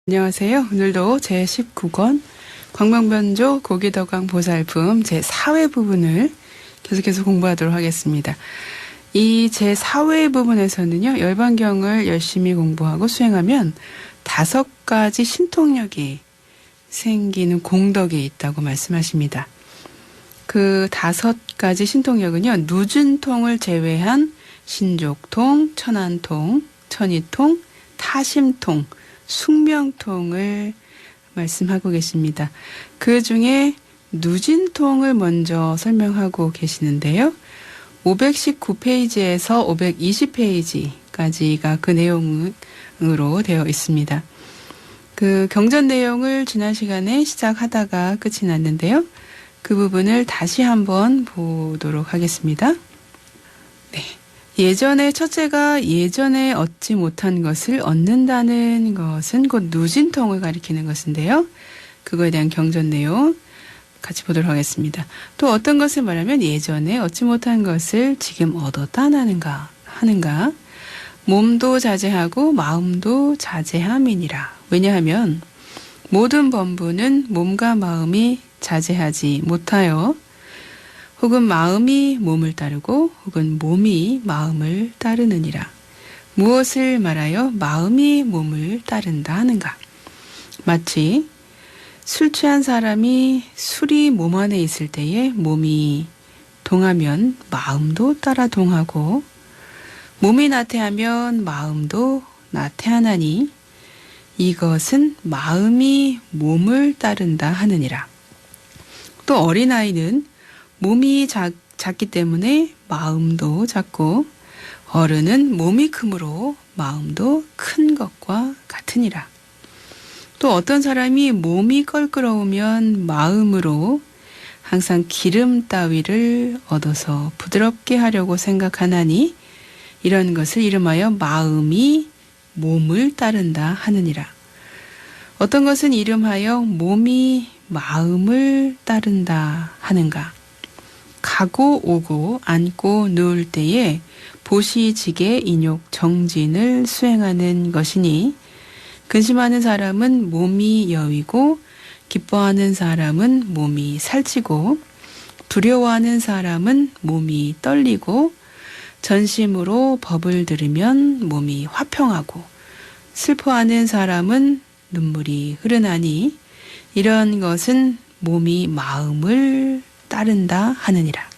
안녕하세요. 오늘도 제19권 광명변조 고기덕왕 보살품 제4회 부분을 계속해서 공부하도록 하겠습니다. 이 제4회 부분에서는요, 열반경을 열심히 공부하고 수행하면 5가지 신통력이 생기는 공덕이 있다고 말씀하십니다. 그 5가지 신통력은요, 누진통을 제외한 신족통, 천안통, 천이통, 타심통, 숙명통을 말씀하고 계십니다. 그 중에 누진통을 먼저 설명하고 계시는데요. 519페이지에서 520페이지까지가 그 내용으로 되어 있습니다. 그 경전 내용을 지난 시간에 시작하다가 끝이 났는데요. 그 부분을 다시 한번 보도록 하겠습니다. 네. 예전에 첫째가 예전에 얻지 못한 것을 얻는다는 것은 곧 누진통을 가리키는 것인데요. 그거에 대한 경전 내용 같이 보도록 하겠습니다. 또 어떤 것을 말하면 예전에 얻지 못한 것을 지금 얻었다는가 하는가. 몸도 자제하고 마음도 자제함이니라. 왜냐하면 모든 범부는 몸과 마음이 자제하지 못하여 혹은 마음이 몸을 따르고 혹은 몸이 마음을 따르느니라. 무엇을 말하여 마음이 몸을 따른다 하는가? 마치 술 취한 사람이 술이 몸 안에 있을 때에 몸이 동하면 마음도 따라 동하고 몸이 나태하면 마음도 나태하나니 이것은 마음이 몸을 따른다 하느니라. 또 어린아이는 몸이 작기 때문에 마음도 작고 어른은 몸이 크므로 마음도 큰 것과 같으니라. 또 어떤 사람이 몸이 껄끄러우면 마음으로 항상 기름 따위를 얻어서 부드럽게 하려고 생각하나니 이런 것을 이름하여 마음이 몸을 따른다 하느니라. 어떤 것은 이름하여 몸이 마음을 따른다 하는가. 가고 오고 앉고 누울 때에 보시지게 인욕 정진을 수행하는 것이니 근심하는 사람은 몸이 여위고 기뻐하는 사람은 몸이 살찌고 두려워하는 사람은 몸이 떨리고 전심으로 법을 들으면 몸이 화평하고 슬퍼하는 사람은 눈물이 흐르나니 이런 것은 몸이 마음을 따른다 하느니라.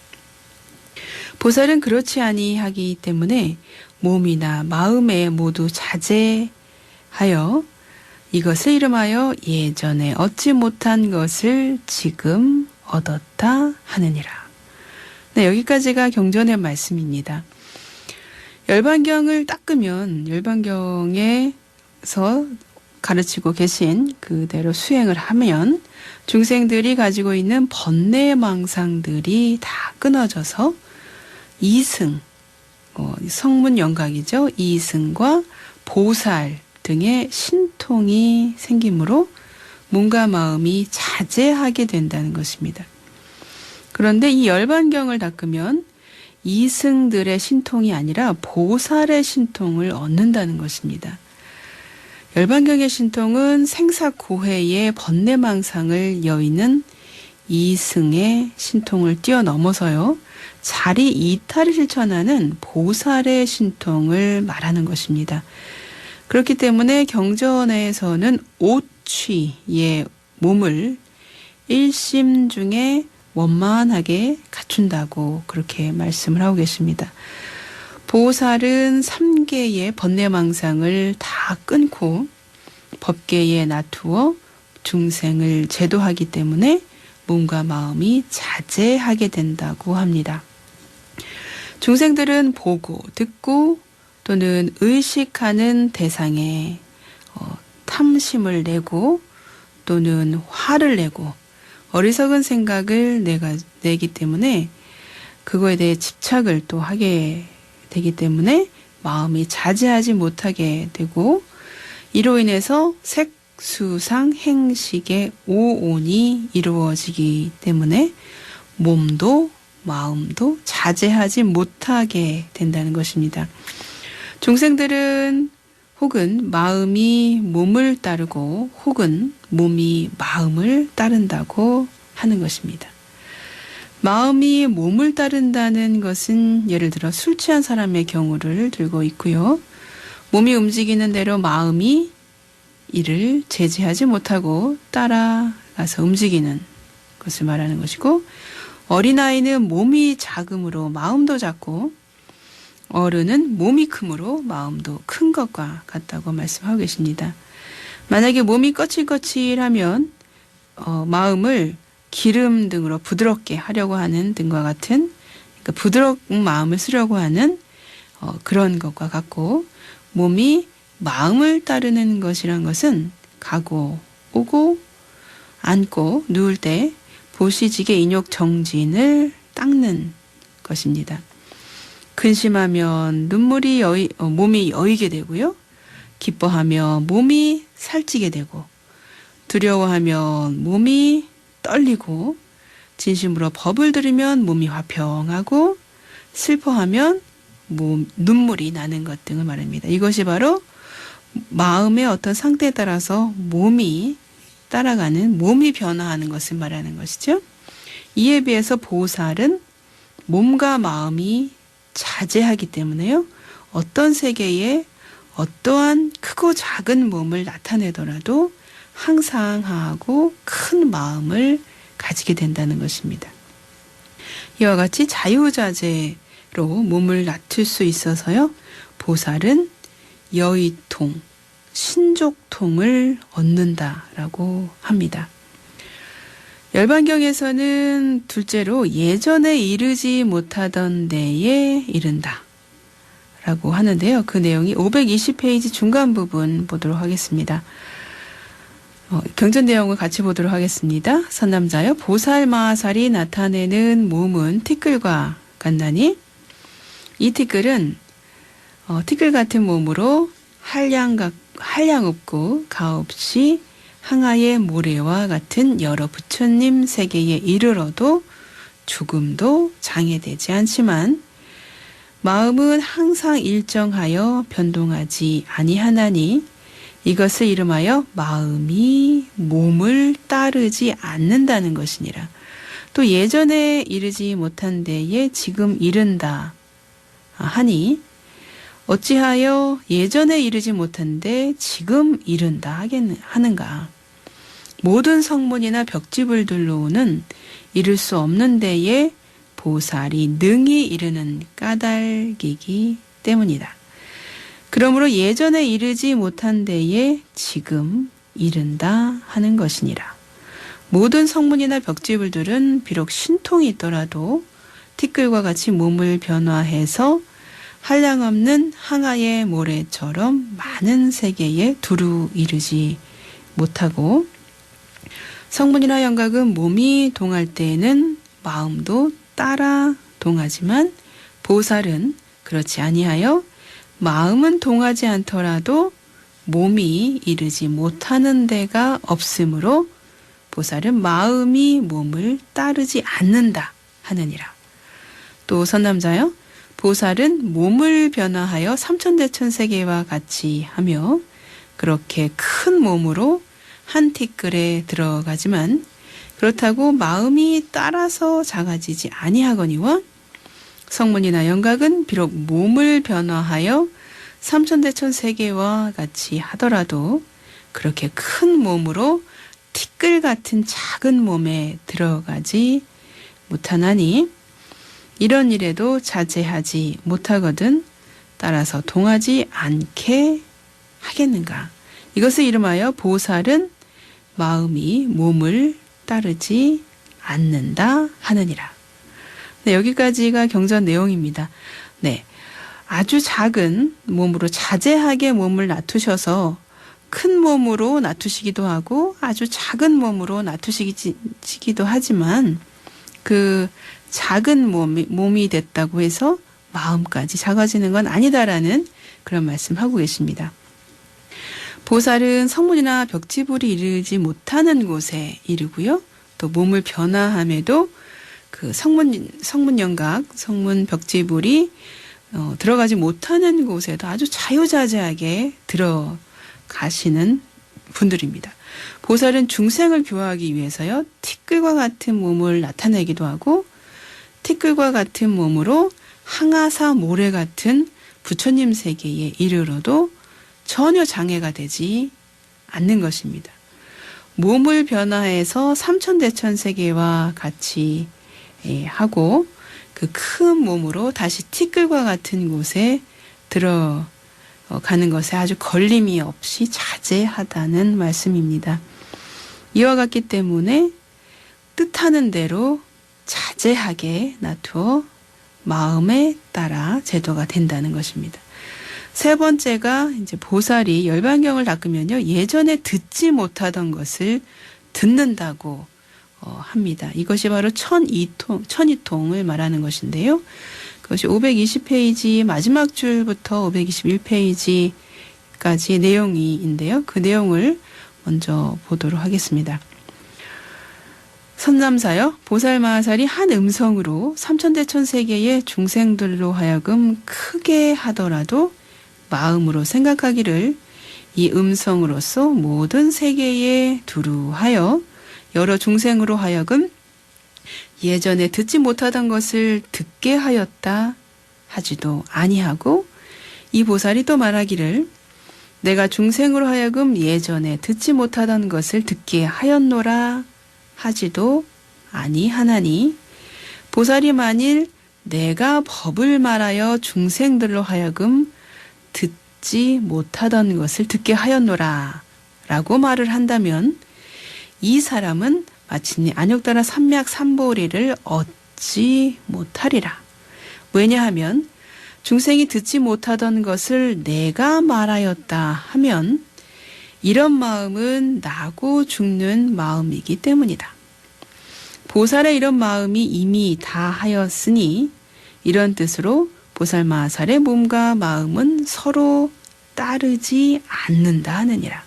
보살은 그렇지 아니하기 때문에 몸이나 마음에 모두 자제하여 이것을 이름하여 예전에 얻지 못한 것을 지금 얻었다 하느니라. 네, 여기까지가 경전의 말씀입니다. 열반경을 닦으면 열반경에서 가르치고 계신 그대로 수행을 하면 중생들이 가지고 있는 번뇌망상들이 다 끊어져서 이승, 성문 영각이죠. 이승과 보살 등의 신통이 생기므로 몸과 마음이 자제하게 된다는 것입니다. 그런데 이 열반경을 닦으면 이승들의 신통이 아니라 보살의 신통을 얻는다는 것입니다. 열반경의 신통은 생사고해의 번뇌망상을 여의는 이승의 신통을 뛰어넘어서요. 자리 이탈을 실천하는 보살의 신통을 말하는 것입니다. 그렇기 때문에 경전에서는 오취의 몸을 일심 중에 원만하게 갖춘다고 그렇게 말씀을 하고 계십니다. 보살은 3개의 번뇌망상을 다 끊고 법계에 놔두어 중생을 제도하기 때문에 몸과 마음이 자제하게 된다고 합니다. 중생들은 보고 듣고 또는 의식하는 대상에 탐심을 내고 또는 화를 내고 어리석은 생각을 내기 때문에 그거에 대해 집착을 또 하게 되기 때문에 마음이 자제하지 못하게 되고 이로 인해서 색수상 행식의 오온이 이루어지기 때문에 몸도 마음도 자제하지 못하게 된다는 것입니다. 중생들은 혹은 마음이 몸을 따르고 혹은 몸이 마음을 따른다고 하는 것입니다. 마음이 몸을 따른다는 것은 예를 들어 술 취한 사람의 경우를 들고 있고요. 몸이 움직이는 대로 마음이 이를 제지하지 못하고 따라가서 움직이는 것을 말하는 것이고, 어린아이는 몸이 작음으로 마음도 작고 어른은 몸이 크므로 마음도 큰 것과 같다고 말씀하고 계십니다. 만약에 몸이 거칠거칠하면 마음을 기름 등으로 부드럽게 하려고 하는 등과 같은, 그러니까 부드러운 마음을 쓰려고 하는 그런 것과 같고, 몸이 마음을 따르는 것이란 것은 가고 오고 앉고 누울 때 보시직의 인욕 정진을 닦는 것입니다. 근심하면 눈물이 몸이 여이게 되고요. 기뻐하며 몸이 살찌게 되고, 두려워하면 몸이 떨리고, 진심으로 법을 들으면 몸이 화평하고, 슬퍼하면 눈물이 나는 것 등을 말합니다. 이것이 바로 마음의 어떤 상태에 따라서 몸이 따라가는, 몸이 변화하는 것을 말하는 것이죠. 이에 비해서 보살은 몸과 마음이 자제하기 때문에요. 어떤 세계에 어떠한 크고 작은 몸을 나타내더라도 항상하고 큰 마음을 가지게 된다는 것입니다. 이와 같이 자유자재로 몸을 낮출 수 있어서요. 보살은 여의통, 신족통을 얻는다라고 합니다. 열반경에서는 둘째로 예전에 이르지 못하던 데에 이른다 라고 하는데요. 그 내용이 520페이지 중간 부분 보도록 하겠습니다. 경전 내용을 같이 보도록 하겠습니다. 선남자여, 보살마살이 나타내는 몸은 티끌과 같나니 이 티끌은 티끌 같은 몸으로 한량 없고 가없이 항아의 모래와 같은 여러 부처님 세계에 이르러도 조금도 장애되지 않지만 마음은 항상 일정하여 변동하지 아니하나니 이것을 이름하여 마음이 몸을 따르지 않는다는 것이니라. 또 예전에 이르지 못한 데에 지금 이른다 하니 어찌하여 예전에 이르지 못한데 지금 이른다 하는가. 모든 성문이나 벽지불들로는 이룰 수 없는 데에 보살이 능히 이르는 까닭이기 때문이다. 그러므로 예전에 이르지 못한 데에 지금 이른다 하는 것이니라. 모든 성문이나 벽지불들은 비록 신통이 있더라도 티끌과 같이 몸을 변화해서 한량없는 항아의 모래처럼 많은 세계에 두루 이르지 못하고, 성문이나 영각은 몸이 동할 때에는 마음도 따라 동하지만 보살은 그렇지 아니하여 마음은 동하지 않더라도 몸이 이르지 못하는 데가 없으므로 보살은 마음이 몸을 따르지 않는다 하느니라. 또 선남자여, 보살은 몸을 변화하여 삼천대천세계와 같이 하며 그렇게 큰 몸으로 한 티끌에 들어가지만 그렇다고 마음이 따라서 작아지지 아니하거니와 성문이나 영각은 비록 몸을 변화하여 삼천대천세계와 같이 하더라도 그렇게 큰 몸으로 티끌 같은 작은 몸에 들어가지 못하나니 이런 일에도 자제하지 못하거든 따라서 동하지 않게 하겠는가. 이것을 이름하여 보살은 마음이 몸을 따르지 않는다 하느니라. 네, 여기까지가 경전 내용입니다. 네, 아주 작은 몸으로 자제하게 몸을 낮추셔서 큰 몸으로 낮추시기도 하고 아주 작은 몸으로 낮추시기도 하지만 그 작은 몸이 됐다고 해서 마음까지 작아지는 건 아니다라는 그런 말씀하고 계십니다. 보살은 성문이나 벽지불이 이르지 못하는 곳에 이르고요. 또 몸을 변화함에도 그 성문 영각, 성문 벽지불이 들어가지 못하는 곳에도 아주 자유자재하게 들어가시는 분들입니다. 보살은 중생을 교화하기 위해서요, 티끌과 같은 몸을 나타내기도 하고 티끌과 같은 몸으로 항아사 모래 같은 부처님 세계에 이르러도 전혀 장애가 되지 않는 것입니다. 몸을 변화해서 삼천대천 세계와 같이 하고 그 큰 몸으로 다시 티끌과 같은 곳에 들어가는 것에 아주 걸림이 없이 자제하다는 말씀입니다. 이와 같기 때문에 뜻하는 대로 자제하게 놔두어 마음에 따라 제도가 된다는 것입니다. 세 번째가 이제 보살이 열반경을 닦으면요, 예전에 듣지 못하던 것을 듣는다고 합니다. 이것이 바로 천이통을 말하는 것인데요. 그것이 520페이지 마지막 줄부터 521페이지까지의 내용인데요. 그 내용을 먼저 보도록 하겠습니다. 선남사여, 보살마하살이 한 음성으로 삼천대천 세계의 중생들로 하여금 크게 하더라도 마음으로 생각하기를 이 음성으로서 모든 세계에 두루하여 여러 중생으로 하여금 예전에 듣지 못하던 것을 듣게 하였다 하지도 아니하고, 이 보살이 또 말하기를 내가 중생으로 하여금 예전에 듣지 못하던 것을 듣게 하였노라 하지도 아니하나니, 보살이 만일 내가 법을 말하여 중생들로 하여금 듣지 못하던 것을 듣게 하였노라 라고 말을 한다면 이 사람은 마침내 안욕따라 삼맥 삼보리를 얻지 못하리라. 왜냐하면 중생이 듣지 못하던 것을 내가 말하였다 하면 이런 마음은 나고 죽는 마음이기 때문이다. 보살의 이런 마음이 이미 다 하였으니 이런 뜻으로 보살마하살의 몸과 마음은 서로 따르지 않는다 하느니라.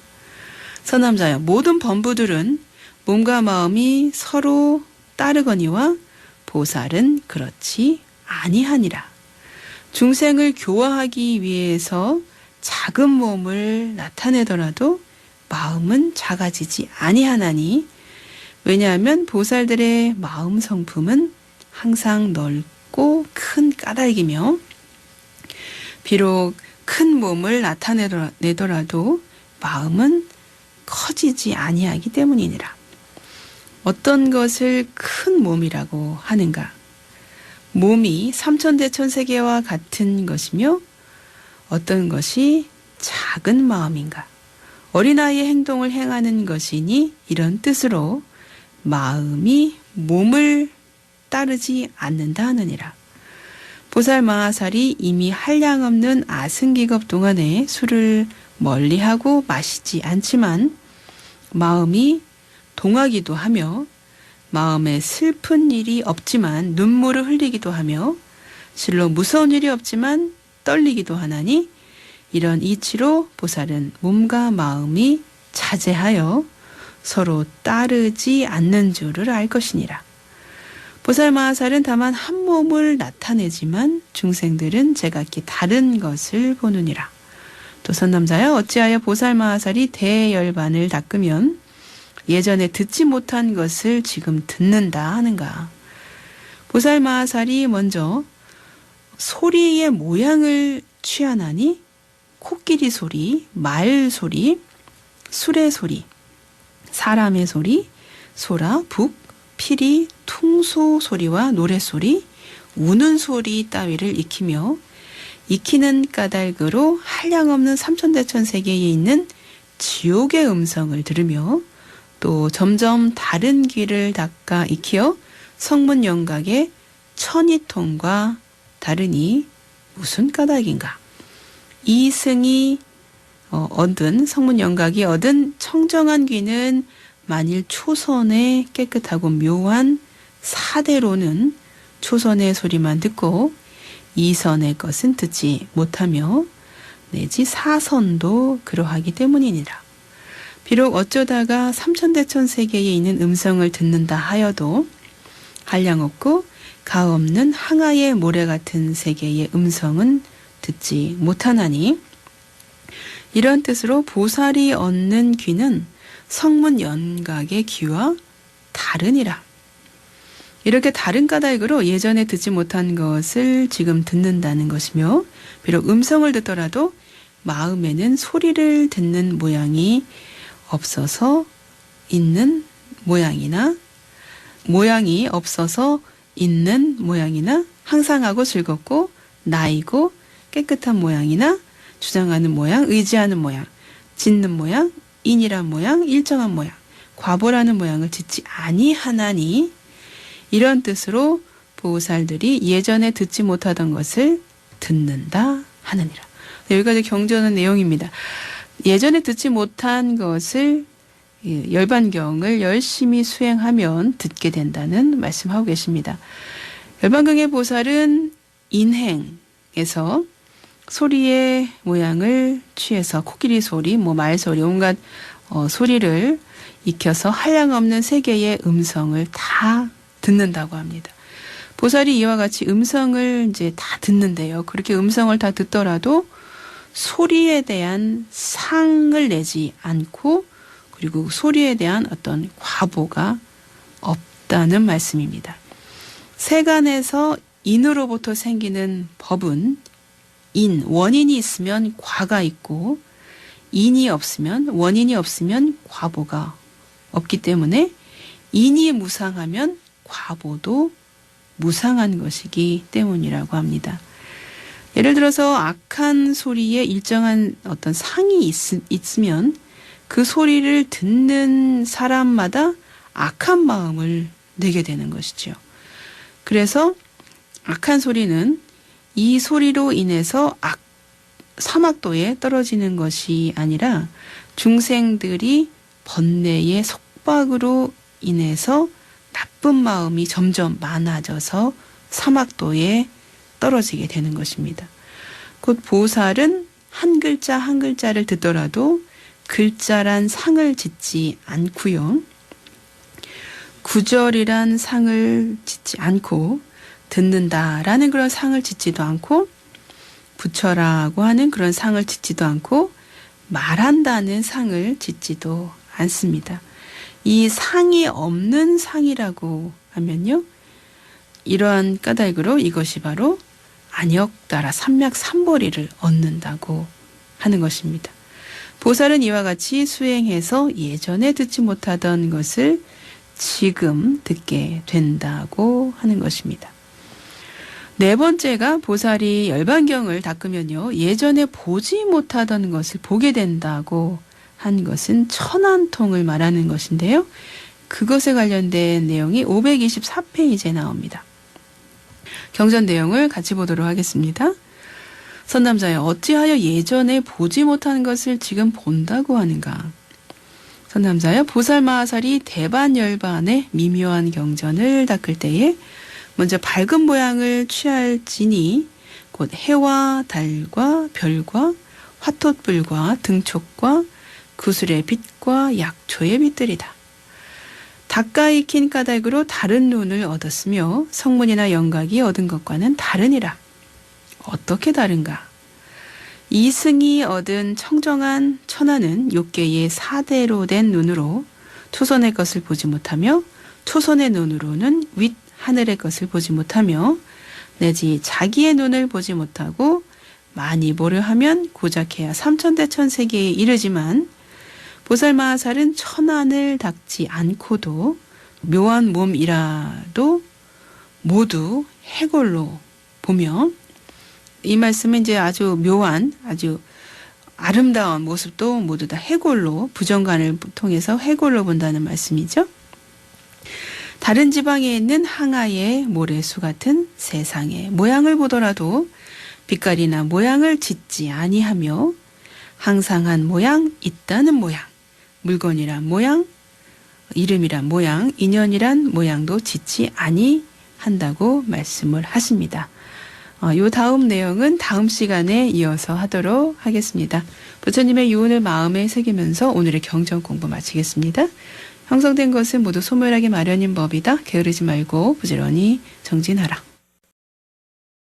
선남자여, 모든 범부들은 몸과 마음이 서로 따르거니와 보살은 그렇지 아니하니라. 중생을 교화하기 위해서 작은 몸을 나타내더라도 마음은 작아지지 아니하나니, 왜냐하면 보살들의 마음 성품은 항상 넓고 큰 까닭이며 비록 큰 몸을 나타내더라도 마음은 커지지 아니하기 때문이니라. 어떤 것을 큰 몸이라고 하는가? 몸이 삼천대천 세계와 같은 것이며 어떤 것이 작은 마음인가? 어린아이의 행동을 행하는 것이니 이런 뜻으로 마음이 몸을 따르지 않는다 하느니라. 보살마하살이 이미 한량없는 아승기겁 동안에 술을 멀리하고 마시지 않지만 마음이 동하기도 하며 마음에 슬픈 일이 없지만 눈물을 흘리기도 하며 실로 무서운 일이 없지만 떨리기도 하나니, 이런 이치로 보살은 몸과 마음이 자제하여 서로 따르지 않는 줄을 알 것이니라. 보살마하살은 다만 한 몸을 나타내지만 중생들은 제각기 다른 것을 보느니라. 또 선남자여, 어찌하여 보살마하살이 대열반을 닦으면 예전에 듣지 못한 것을 지금 듣는다 하는가? 보살마하살이 먼저 소리의 모양을 취하나니 코끼리 소리, 말 소리, 수레 소리, 사람의 소리, 소라, 북, 피리, 퉁소 소리와 노래 소리, 우는 소리 따위를 익히며 익히는 까닭으로 한량없는 삼천대천 세계에 있는 지옥의 음성을 들으며 또 점점 다른 귀를 닦아 익히어 성문 영각의 천이통과 다르니 무슨 까닭인가? 이승이 얻은 성문 영각이 얻은 청정한 귀는 만일 초선의 깨끗하고 묘한 사대로는 초선의 소리만 듣고 이선의 것은 듣지 못하며 내지 사선도 그러하기 때문이니라. 비록 어쩌다가 삼천대천 세계에 있는 음성을 듣는다 하여도 한량없고 가없는 항아의 모래 같은 세계의 음성은 듣지 못하나니 이런 뜻으로 보살이 얻는 귀는 성문 연각의 귀와 다르니라. 이렇게 다른 까닭으로 예전에 듣지 못한 것을 지금 듣는다는 것이며 비록 음성을 듣더라도 마음에는 소리를 듣는 모양이 없어서 있는 모양이나 항상하고 즐겁고 나이고 깨끗한 모양이나 주장하는 모양, 의지하는 모양, 짓는 모양, 인이란 모양, 일정한 모양, 과보라는 모양을 짓지 아니하나니 이런 뜻으로 보살들이 예전에 듣지 못하던 것을 듣는다 하느니라. 여기까지 경전의 내용입니다. 예전에 듣지 못한 것을 열반경을 열심히 수행하면 듣게 된다는 말씀하고 계십니다. 열반경의 보살은 인행에서 소리의 모양을 취해서 코끼리 소리, 말소리, 온갖 소리를 익혀서 한량없는 세계의 음성을 다 듣는다고 합니다. 보살이 이와 같이 음성을 이제 다 듣는데요. 그렇게 음성을 다 듣더라도 소리에 대한 상을 내지 않고 그리고 소리에 대한 어떤 과보가 없다는 말씀입니다. 세간에서 인으로부터 생기는 법은 원인이 있으면 과가 있고 원인이 없으면 과보가 없기 때문에 인이 무상하면 과보도 무상한 것이기 때문이라고 합니다. 예를 들어서 악한 소리에 일정한 어떤 상이 있으면 그 소리를 듣는 사람마다 악한 마음을 내게 되는 것이죠. 그래서 악한 소리는 이 소리로 인해서 사막도에 떨어지는 것이 아니라 중생들이 번뇌의 속박으로 인해서 나쁜 마음이 점점 많아져서 사막도에 떨어지게 되는 것입니다. 곧 보살은 한 글자 한 글자를 듣더라도 글자란 상을 짓지 않고요. 구절이란 상을 짓지 않고 듣는다라는 그런 상을 짓지도 않고 부처라고 하는 그런 상을 짓지도 않고 말한다는 상을 짓지도 않습니다. 이 상이 없는 상이라고 하면요. 이러한 까닭으로 이것이 바로 안역따라 삼맥삼보리를 얻는다고 하는 것입니다. 보살은 이와 같이 수행해서 예전에 듣지 못하던 것을 지금 듣게 된다고 하는 것입니다. 네 번째가 보살이 열반경을 닦으면요. 예전에 보지 못하던 것을 보게 된다고 한 것은 천안통을 말하는 것인데요. 그것에 관련된 내용이 524페이지에 나옵니다. 경전 내용을 같이 보도록 하겠습니다. 선남자여 어찌하여 예전에 보지 못한 것을 지금 본다고 하는가. 선남자여 보살마하살이 대반열반의 미묘한 경전을 닦을 때에 먼저 밝은 모양을 취할지니 곧 해와 달과 별과 화톳불과 등촉과 구슬의 빛과 약초의 빛들이다. 닦아 익힌 까닭으로 다른 눈을 얻었으며 성문이나 영각이 얻은 것과는 다르니라. 어떻게 다른가? 이승이 얻은 청정한 천하는 욕계의 사대로 된 눈으로 초선의 것을 보지 못하며 초선의 눈으로는 윗 하늘의 것을 보지 못하며 내지 자기의 눈을 보지 못하고 많이 보려 하면 고작해야 삼천대천세계에 이르지만 보살마하살은 천안을 닦지 않고도 묘한 몸이라도 모두 해골로 보며 이 말씀은 이제 아주 묘한 아주 아름다운 모습도 모두 다 해골로 부정관을 통해서 해골로 본다는 말씀이죠. 다른 지방에 있는 항아의 모래수 같은 세상의 모양을 보더라도 빛깔이나 모양을 짓지 아니하며 항상한 모양, 있다는 모양, 물건이란 모양, 이름이란 모양, 인연이란 모양도 짓지 아니한다고 말씀을 하십니다. 요 다음 내용은 다음 시간에 이어서 하도록 하겠습니다. 부처님의 유언을 마음에 새기면서 오늘의 경전 공부 마치겠습니다. 형성된 것은 모두 소멸하기 마련인 법이다. 게으르지 말고 부지런히 정진하라.